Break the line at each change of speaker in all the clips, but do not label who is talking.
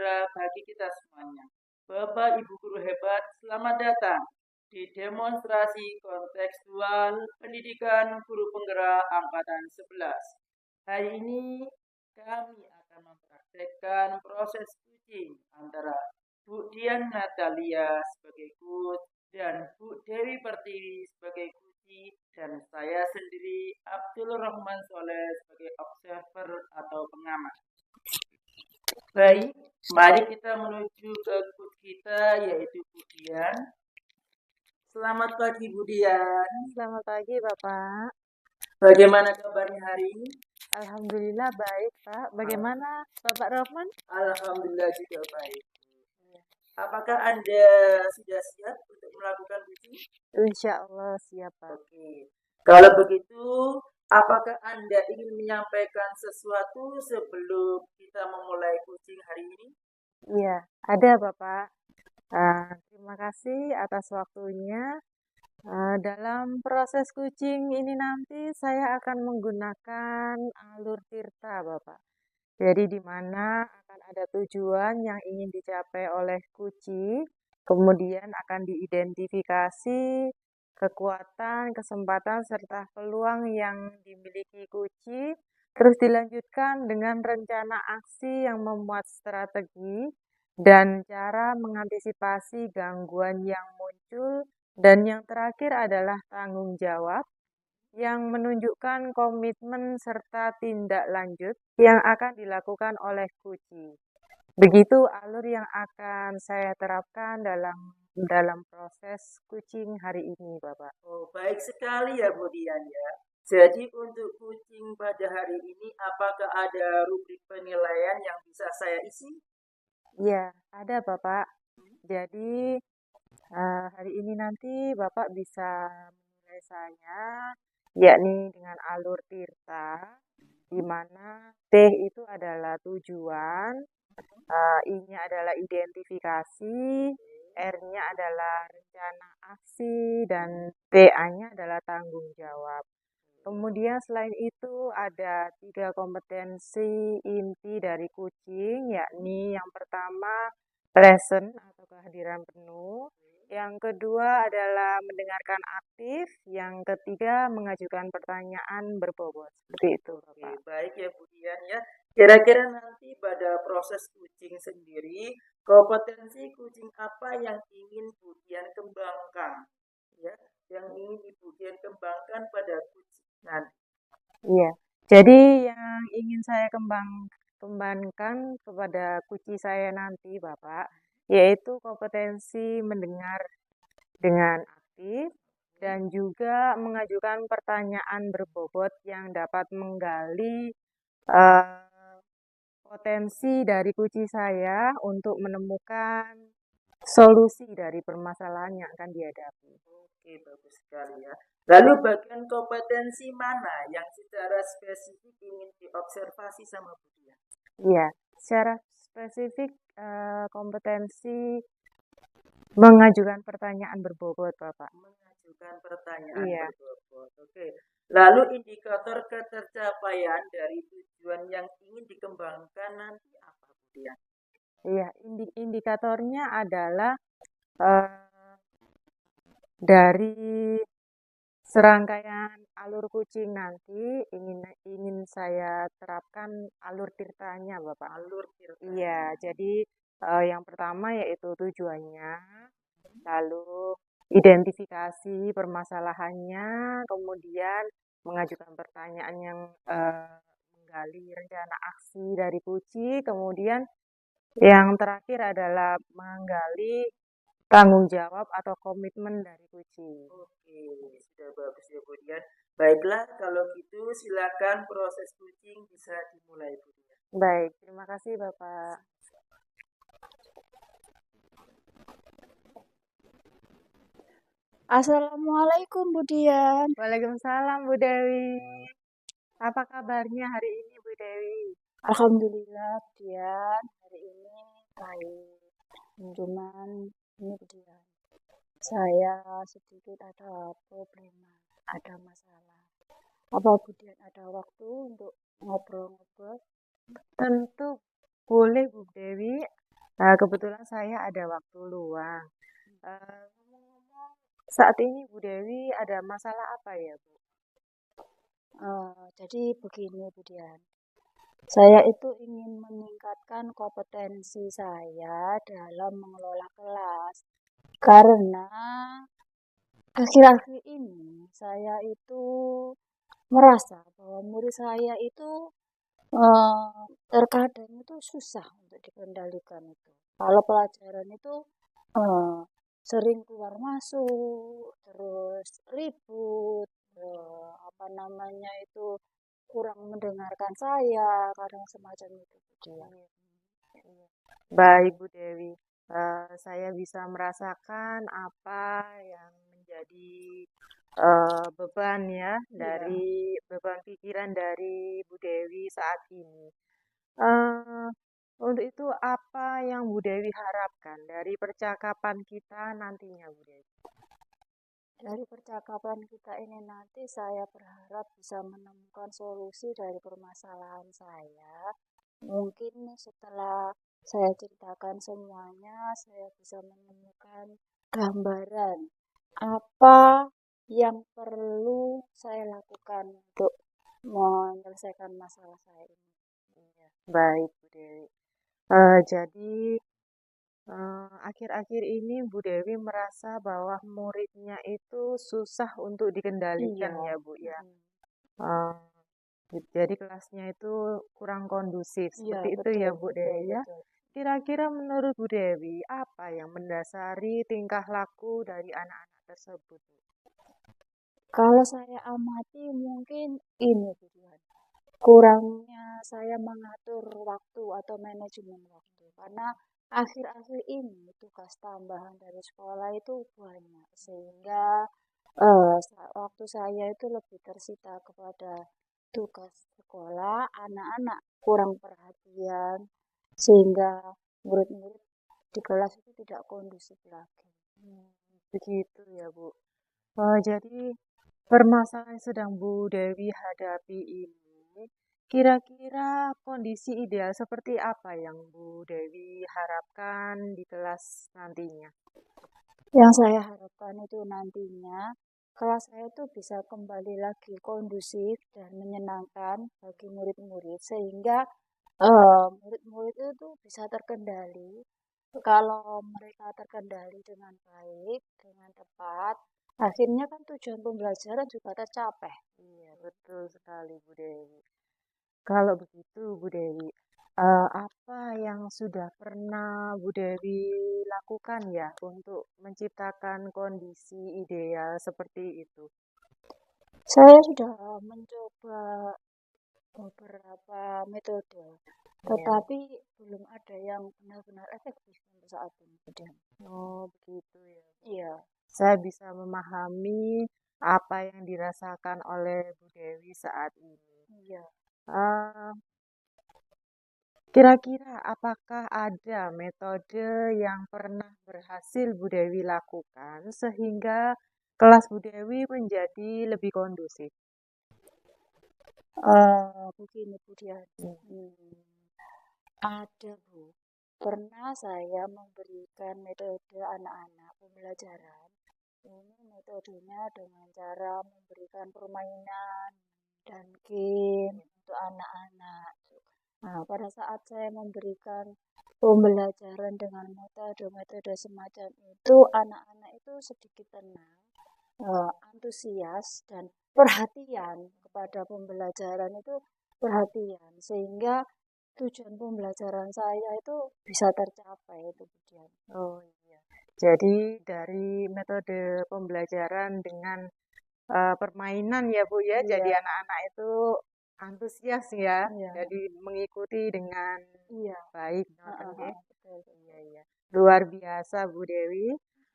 sejahtera bagi kita semuanya. Bapak Ibu guru hebat, selamat datang di demonstrasi kontekstual pendidikan guru penggerak angkatan 11. Hari ini kami akan mempraktekkan proses kucing antara Bu Dian Natalia sebagai coach dan Bu Dewi Pertiwi sebagai kunci dan saya sendiri Abdul Rahman Soleh sebagai observer atau pengamat. Baik, mari kita menuju ke coach kita yaitu Bu Dian. Selamat pagi Bu Dian.
Selamat pagi Bapak.
Bagaimana kabarnya hari ini?
Alhamdulillah baik Pak. Bagaimana Bapak Rahman?
Alhamdulillah juga baik. Apakah Anda sudah siap untuk melakukan kucing?
Insya Allah siap Pak.
Oke. Kalau begitu, apakah Anda ingin menyampaikan sesuatu sebelum kita memulai kucing hari ini?
Iya, ada Bapak. Terima kasih atas waktunya. Dalam proses kucing ini nanti saya akan menggunakan alur tirta Bapak. Jadi di mana akan ada tujuan yang ingin dicapai oleh kuci, kemudian akan diidentifikasi kekuatan, kesempatan, serta peluang yang dimiliki kuci, terus dilanjutkan dengan rencana aksi yang memuat strategi dan cara mengantisipasi gangguan yang muncul, dan yang terakhir adalah tanggung jawab yang menunjukkan komitmen serta tindak lanjut yang akan dilakukan oleh kuci. Begitu alur yang akan saya terapkan dalam proses kucing hari ini, Bapak.
Oh, baik sekali ya Bu Dian ya. Jadi untuk kucing pada hari ini apakah ada rubrik penilaian yang bisa saya isi?
Iya, ada Bapak. Jadi hari ini nanti Bapak bisa menilai saya yakni dengan alur tirta, di mana T itu adalah tujuan, I-nya adalah identifikasi, R-nya adalah rencana aksi, dan TA-nya adalah tanggung jawab. Kemudian selain itu ada 3 kompetensi inti dari kucing, yakni yang pertama present atau kehadiran penuh, yang kedua adalah mendengarkan aktif, yang ketiga mengajukan pertanyaan berbobot. Seperti itu, Bapak.
Oke, baik ya Bu Dian ya. Kira-kira nanti pada proses kucing sendiri, kompetensi kucing apa yang ingin Bu Dian kembangkan? Ya, yang ingin Ibu Dian kembangkan pada kucing nanti.
Iya. Jadi yang ingin saya kembangkan kepada kuci saya nanti, Bapak, yaitu kompetensi mendengar dengan aktif dan juga mengajukan pertanyaan berbobot yang dapat menggali potensi dari kuci saya untuk menemukan solusi dari permasalahan yang akan dihadapi.
Oke, bagus sekali ya. Lalu bagian kompetensi mana yang secara spesifik ingin diobservasi sama Bu Dian?
Iya, secara spesifik kompetensi mengajukan pertanyaan berbobot, Bapak.
Mengajukan pertanyaan
Iya.
berbobot. Oke. Lalu indikator ketercapaian dari tujuan yang ingin dikembangkan nanti apa, Bu Dian?
Iya, indikatornya adalah dari serangkaian alur kucing nanti ingin saya terapkan alur tirtanya, Bapak.
Alur tirta.
Iya, jadi yang pertama yaitu tujuannya, lalu identifikasi permasalahannya, kemudian mengajukan pertanyaan yang menggali rencana aksi dari kuci, kemudian yang terakhir adalah menggali tanggung jawab atau komitmen dari kucing.
Oke, sudah bagus ya Bu Dian. Baiklah, kalau gitu silakan proses kucing bisa dimulai Bu Dian.
Baik, terima kasih Bapak.
Assalamualaikum Bu Dian.
Waalaikumsalam Bu Dewi. Apa kabarnya hari ini Bu Dewi?
Alhamdulillah Bu Dian, hari ini baik. Cuman ini Bu Dian, saya sedikit ada problema, ada masalah. Apa Bu Dian ada waktu untuk ngobrol-ngobrol?
Tentu boleh Bu Dewi. Kebetulan saya ada waktu luang. Ngomong-ngomong, saat ini Bu Dewi ada masalah apa ya, Bu?
Jadi begini Bu Dian, saya itu ingin meningkatkan kompetensi saya dalam mengelola kelas. Karena akhir-akhir ini saya itu merasa bahwa murid saya itu terkadang itu susah untuk dikendalikan itu. Kalau pelajaran itu eh, sering keluar masuk, terus ribut, apa namanya itu kurang mendengarkan saya, kadang semacam itu dia.
Iya. Baik Bu Dewi, saya bisa merasakan apa yang menjadi beban ya
Iya.
dari beban pikiran dari Bu Dewi saat ini. Eh, untuk itu apa yang Bu Dewi harapkan dari percakapan kita nantinya Bu Dewi?
Dari percakapan kita ini nanti saya berharap bisa menemukan solusi dari permasalahan saya. Mungkin setelah saya ceritakan semuanya, saya bisa menemukan gambaran apa yang perlu saya lakukan untuk menyelesaikan masalah saya ini.
Iya. Baik Bu Dewi. Jadi akhir-akhir ini Bu Dewi merasa bahwa muridnya itu susah untuk dikendalikan
Iya.
ya Bu ya.
Mm.
Eh, jadi kelasnya itu kurang kondusif.
Iya,
Seperti itu
betul,
ya Bu
betul,
Dewi ya.
betul.
Kira-kira menurut Bu Dewi, apa yang mendasari tingkah laku dari anak-anak tersebut, Bu?
Kalau saya amati mungkin ini Bu Dian, kurangnya saya mengatur waktu atau manajemen waktu. Karena akhir-akhir ini tugas tambahan dari sekolah itu banyak. Sehingga waktu saya itu lebih tersita kepada tugas sekolah, anak-anak kurang perhatian, sehingga murid-murid di kelas itu tidak kondusif lagi.
Begitu ya Bu. Jadi permasalahan yang sedang Bu Dewi hadapi ini, kira-kira kondisi ideal seperti apa yang Bu Dewi harapkan di kelas nantinya?
Yang saya harapkan itu nantinya kelas saya itu bisa kembali lagi kondusif dan menyenangkan bagi murid-murid sehingga murid-murid itu bisa terkendali. Kalau mereka terkendali dengan baik, dengan tepat, akhirnya kan tujuan pembelajaran juga tercapai.
Iya, betul sekali Bu Dewi. Kalau begitu Bu Dewi, apa yang sudah pernah Bu Dewi lakukan ya untuk menciptakan kondisi ideal seperti itu?
Saya sudah mencoba beberapa metode,
Iya.
tetapi belum ada yang benar-benar efektif untuk saat ini.
Oh, begitu ya.
Iya,
Saya bisa memahami apa yang dirasakan oleh Bu Dewi saat ini.
iya.
Eh, Kira-kira apakah ada metode yang pernah berhasil Bu Dewi lakukan sehingga kelas Bu Dewi menjadi lebih kondusif?
Begini Bu Dian,
Hmm.
ada Bu. Pernah saya memberikan metode anak-anak pembelajaran. Ini metodenya dengan cara memberikan permainan dan game untuk anak-anak. Nah, pada saat saya memberikan pembelajaran dengan metode-metode semacam itu, anak-anak itu sedikit tenang, antusias dan perhatian kepada pembelajaran itu perhatian sehingga tujuan pembelajaran saya itu bisa tercapai itu tujuan.
Oh iya. Jadi dari metode pembelajaran dengan permainan ya Bu ya, jadi
Iya,
anak-anak itu antusias ya,
iya,
jadi mengikuti dengan
iya.
baik, ngoten
Heeh,
nggih.
heeh, betul,
Iya
betul.
iya. Luar biasa Bu Dewi.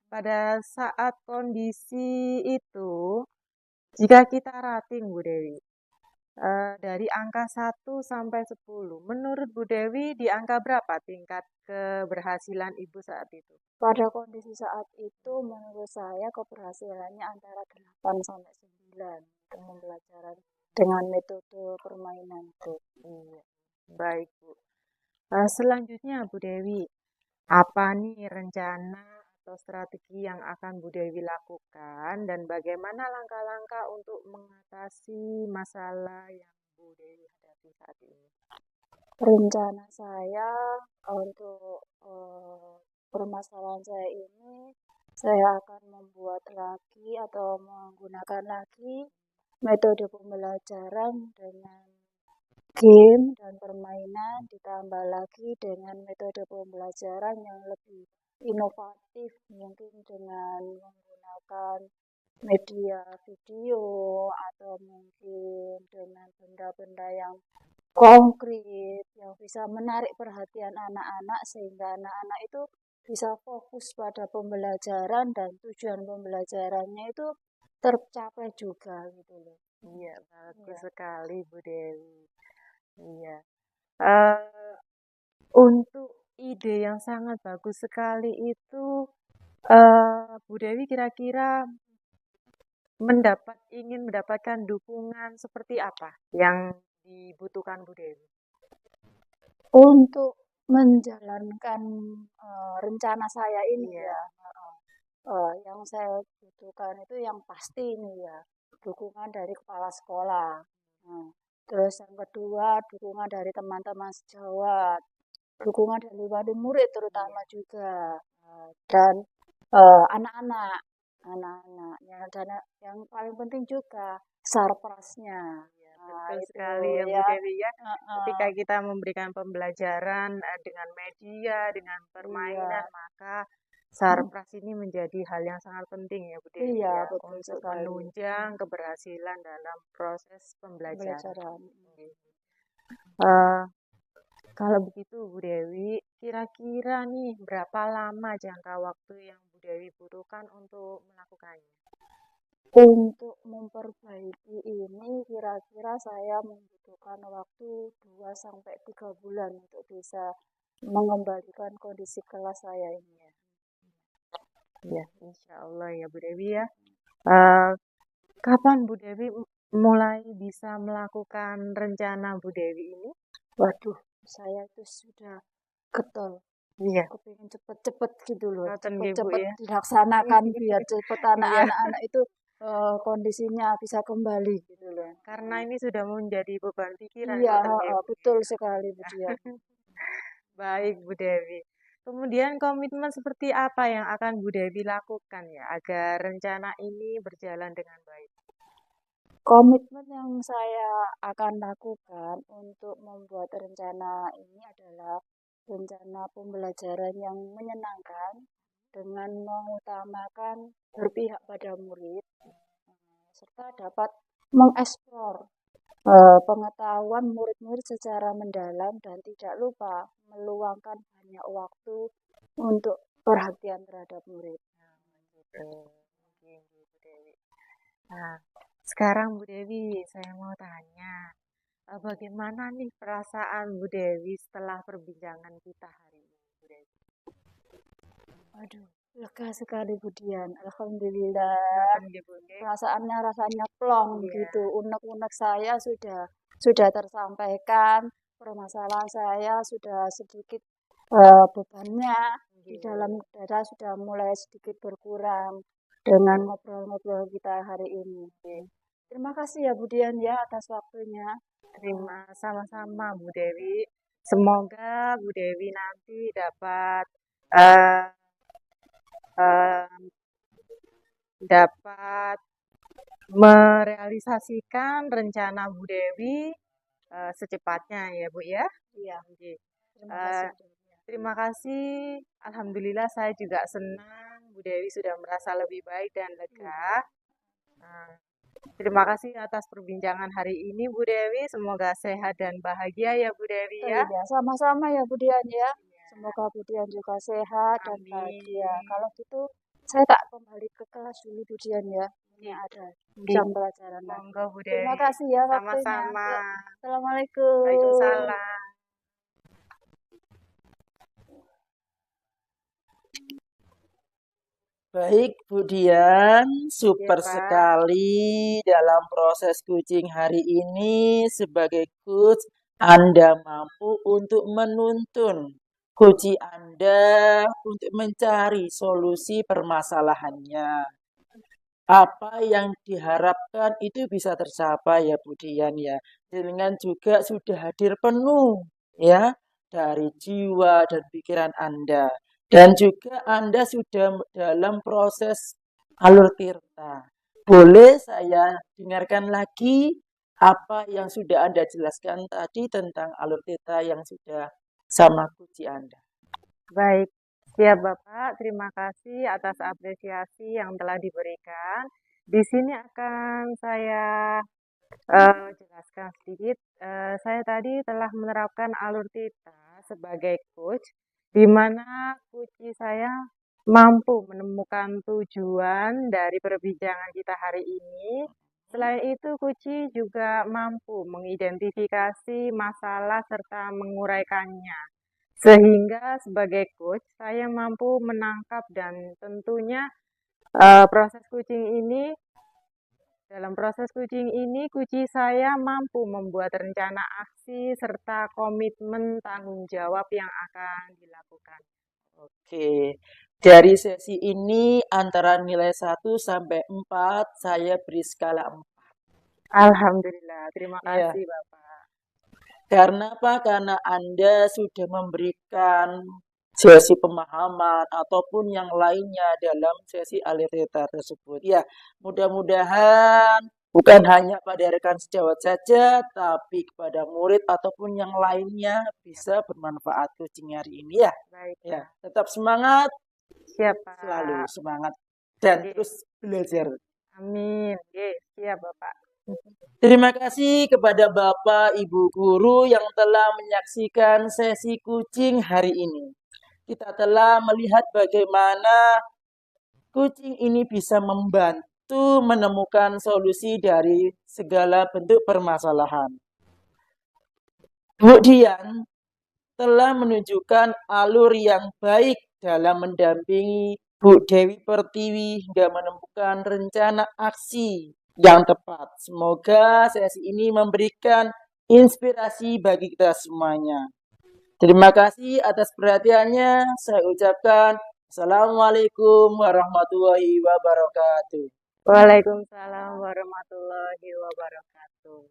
Pada saat kondisi itu, jika kita rating Bu Dewi, dari angka 1 sampai 10, menurut Bu Dewi di angka berapa tingkat keberhasilan Ibu saat itu?
Pada kondisi saat itu menurut saya keberhasilannya antara 8 sampai 9 untuk pembelajaran dengan metode permainan itu.
Iya, baik Bu. Selanjutnya Bu Dewi, apa nih rencana atau strategi yang akan Bu Dewi lakukan dan bagaimana langkah-langkah untuk mengatasi masalah yang Bu Dewi hadapi saat ini?
Rencana saya untuk permasalahan saya ini, saya akan membuat lagi atau menggunakan lagi metode pembelajaran dengan game dan permainan, ditambah lagi dengan metode pembelajaran yang lebih inovatif, mungkin dengan menggunakan media video atau mungkin dengan benda-benda yang konkret yang bisa menarik perhatian anak-anak sehingga anak-anak itu bisa fokus pada pembelajaran dan tujuan pembelajarannya itu tercapai juga gitu loh.
Iya, bagus
Ya.
sekali Bu Dewi. Iya. Untuk ide yang sangat bagus sekali itu, Bu Dewi kira-kira ingin mendapatkan dukungan seperti apa yang dibutuhkan Bu Dewi?
Untuk menjalankan rencana saya ini
Iya.
ya, yang saya butuhkan itu yang pasti ini ya, dukungan dari kepala sekolah. Nah, terus yang kedua, dukungan dari teman-teman sejawat, dukungan dari wali murid terutama juga, dan anak-anak, dan yang paling penting juga sarprasnya. Nah,
Betul
itu
sekali ya Bu
ya.
Dewi ya. Ketika
Heeh.
kita memberikan pembelajaran dengan media, dengan permainan,
Iya,
maka sarpras ini menjadi hal yang sangat penting ya Bu Dewi
iya
ya,
betul
untuk
sekali.
menunjang keberhasilan dalam proses pembelajaran.
Pembelajaran.
Eh, Kalau begitu Bu Dewi, kira-kira nih berapa lama jangka waktu yang Bu Dewi butuhkan untuk melakukannya?
Untuk memperbaiki ini kira-kira saya membutuhkan waktu 2 sampai 3 bulan untuk bisa mengembalikan kondisi kelas saya ini ya.
Ya, insya Allah ya Bu Dewi ya. Kapan Bu Dewi mulai bisa melakukan rencana Bu Dewi ini?
Waduh, saya itu sudah getol.
Iya,
Kepingin cepet-cepet gitu loh,
ngoten nggih Bu
cepet-cepet
ya.
dilaksanakan biar cepet
Iya,
anak-anak itu kondisinya bisa kembali gitu loh.
karena ini sudah menjadi beban pikiran
Iya,
ngoten nggih
heeh,
Bu
betul
ya.
sekali Bu Dian.
Baik Bu Dewi. Kemudian komitmen seperti apa yang akan Bu Dewi lakukan ya agar rencana ini berjalan dengan baik?
Komitmen yang saya akan lakukan untuk membuat rencana ini adalah rencana pembelajaran yang menyenangkan dengan mengutamakan berpihak pada murid, serta dapat mengeksplor pengetahuan murid-murid secara mendalam dan tidak lupa meluangkan banyak waktu untuk perhatian terhadap murid.
Gitu. Mungkin Bu Dewi. Nah, sekarang Bu Dewi, saya mau tanya, bagaimana nih perasaan Bu Dewi setelah perbincangan kita hari ini, Bu Dewi?
Aduh, lega sekali Bu Dian. Alhamdulillah.
Ngoten nggih Bu nggih.
Perasaannya rasanya plong
Iya,
gitu. Unek-unek saya sudah tersampaikan. Permasalahan saya sudah sedikit bebannya di
nggih.
dalam dada sudah mulai sedikit berkurang dengan ngobrol-ngobrol kita hari ini. Terima kasih ya Bu Dian ya atas waktunya.
Terima sama-sama Bu Dewi. Semoga Bu Dewi nanti dapat eh, eh, dapat merealisasikan rencana Bu Dewi secepatnya ya Bu ya.
Iya,
Oke.
terima
Eh,
kasih Bu Dian.
Terima kasih. Alhamdulillah saya juga senang Bu Dewi sudah merasa lebih baik dan lega. Eh, Terima kasih atas perbincangan hari ini Bu Dewi. Semoga sehat dan bahagia ya Bu Dewi ya.
Iya, sama-sama ya Bu Dian ya. Semoga Bu Dian juga sehat dan bahagia.
Amin.
Kalau gitu, saya tak kembali ke kelas dulu Bu Dian ya. Ini ada
Nggih.
jam pelajaran lagi.
Monggo Bu
Terima
Dewi.
kasih ya waktunya.
Sama-sama.
Ya, Assalamualaikum.
Waalaikumsalam.
Baik, Bu Dian,
Ya
super
Pak.
sekali dalam proses coaching hari ini. Sebagai coach, Anda mampu untuk menuntun kunci Anda untuk mencari solusi permasalahannya. Apa yang diharapkan itu bisa tercapai ya Bu Dian ya. Dengan juga sudah hadir penuh ya dari jiwa dan pikiran Anda. Dan juga Anda sudah dalam proses alur tirta. Boleh saya dengarkan lagi apa yang sudah Anda jelaskan tadi tentang alur tirta yang sudah sama kunci Anda.
Baik, siap Bapak. Terima kasih atas apresiasi yang telah diberikan. Di sini akan saya jelaskan sedikit. Saya tadi telah menerapkan alur tita sebagai coach, di mana kunci saya mampu menemukan tujuan dari perbincangan kita hari ini. Selain itu, kunci juga mampu mengidentifikasi masalah serta menguraikannya. Sehingga sebagai coach, saya mampu menangkap dan tentunya proses coaching ini dalam proses coaching ini, kunci saya mampu membuat rencana aksi serta komitmen tanggung jawab yang akan dilakukan.
Oke, dari sesi ini antara nilai 1 sampai 4 saya beri skala 4.
Alhamdulillah, terima
Ya,
kasih Bapak.
karena apa? Karena Anda sudah memberikan sesi pemahaman ataupun yang lainnya dalam sesi alirita tersebut. Ya, mudah-mudahan bukan hanya pada rekan sejawat saja, tapi kepada murid ataupun yang lainnya bisa bermanfaat coaching hari ini ya.
Baik,
Ya, tetap semangat,
siap Pak.
selalu semangat dan
Oke.
terus belajar.
Amin. Oke, siap Bapak.
Terima kasih kepada Bapak Ibu Guru yang telah menyaksikan sesi coaching hari ini. Kita telah melihat bagaimana coaching ini bisa membantu menemukan solusi dari segala bentuk permasalahan. Bu Dian telah menunjukkan alur yang baik dalam mendampingi Bu Dewi Pertiwi hingga menemukan rencana aksi yang tepat. Semoga sesi ini memberikan inspirasi bagi kita semuanya. Terima kasih atas perhatiannya. Saya ucapkan Assalamualaikum warahmatullahi wabarakatuh.
Waalaikumsalam warahmatullahi wabarakatuh.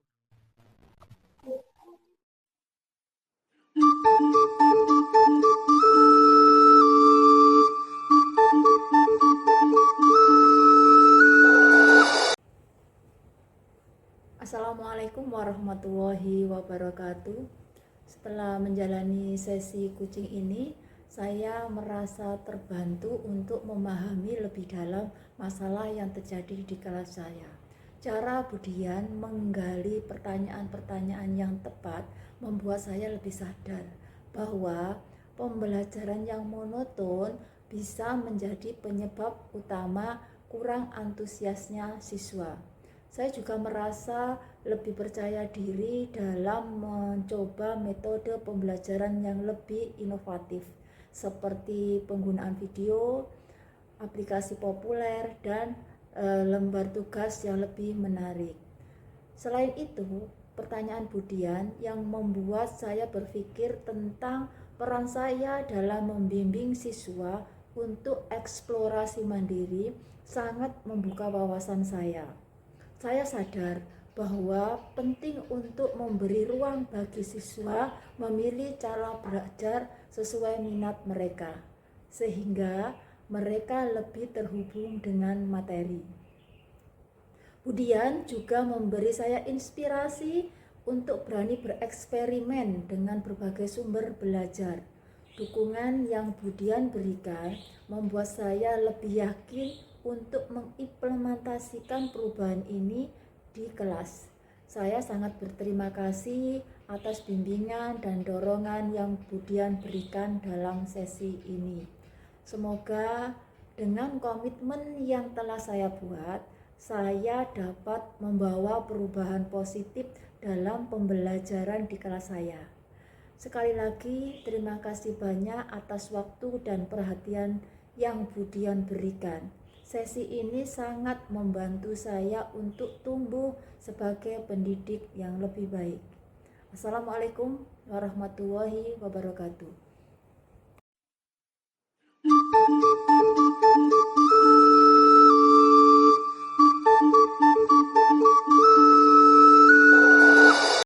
Assalamualaikum warahmatullahi wabarakatuh. Setelah menjalani sesi coaching ini, saya merasa terbantu untuk memahami lebih dalam masalah yang terjadi di kelas saya. Cara Bu Dian menggali pertanyaan-pertanyaan yang tepat membuat saya lebih sadar bahwa pembelajaran yang monoton bisa menjadi penyebab utama kurang antusiasnya siswa. Saya juga merasa lebih percaya diri dalam mencoba metode pembelajaran yang lebih inovatif seperti penggunaan video, aplikasi populer, dan lembar tugas yang lebih menarik. Selain itu, pertanyaan Bu Dian yang membuat saya berpikir tentang peran saya dalam membimbing siswa untuk eksplorasi mandiri sangat membuka wawasan saya. Saya sadar bahwa penting untuk memberi ruang bagi siswa memilih cara belajar sesuai minat mereka, sehingga mereka lebih terhubung dengan materi. Bu Dian juga memberi saya inspirasi untuk berani bereksperimen dengan berbagai sumber belajar. Dukungan yang Bu Dian berikan membuat saya lebih yakin untuk mengimplementasikan perubahan ini di kelas. Saya sangat berterima kasih atas bimbingan dan dorongan yang Bu Dian berikan dalam sesi ini. Semoga dengan komitmen yang telah saya buat, saya dapat membawa perubahan positif dalam pembelajaran di kelas saya. Sekali lagi, terima kasih banyak atas waktu dan perhatian yang Bu Dian berikan. Sesi ini sangat membantu saya untuk tumbuh sebagai pendidik yang lebih baik. Assalamualaikum warahmatullahi wabarakatuh.